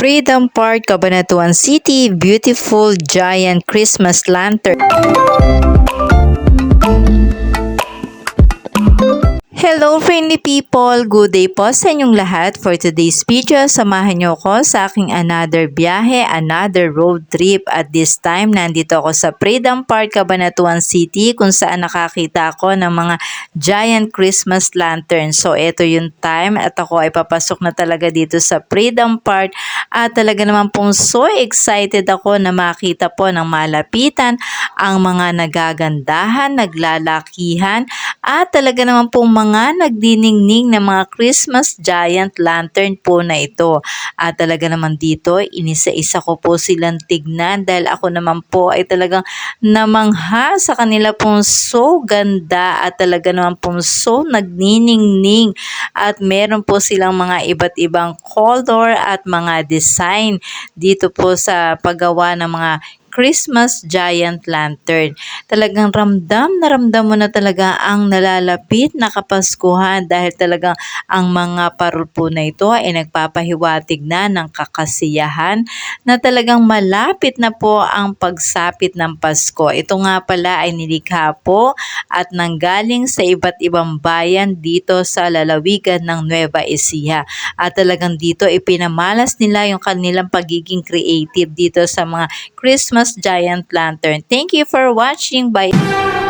Freedom Park, Cabanatuan City, beautiful giant Christmas lantern. Hello friendly people! Good day po sa inyong lahat. For today's video, samahan niyo ko sa aking another biyahe, another road trip. At this time, nandito ako sa Freedom Park, Cabanatuan City kung saan nakakita ako ng mga giant Christmas lantern. So ito yung time at ako ay papasok na talaga dito sa Freedom Park at talaga naman pong so excited ako na makita po ng malapitan ang mga nagagandahan, naglalakihan at talaga naman pong mga nagdiningning na mga Christmas giant lantern po na ito. At talaga naman dito, inisa-isa ko po silang tignan dahil ako naman po ay talagang namangha sa kanila pong so ganda at talaga naman pong so nagniningning. At meron po silang mga iba't ibang color at mga design dito po sa paggawa ng mga Christmas giant lantern. Talagang ramdam mo na talaga ang nalalapit na Kapaskuhan dahil talagang ang mga parol po na ito ay nagpapahiwatig na ng kakasiyahan na talagang malapit na po ang pagsapit ng Pasko. Ito nga pala ay nilikha po at nanggaling sa iba't ibang bayan dito sa lalawigan ng Nueva Ecija. At talagang dito ipinamalas nila yung kanilang pagiging creative dito sa mga Christmas giant lantern. Thank you for watching. Bye!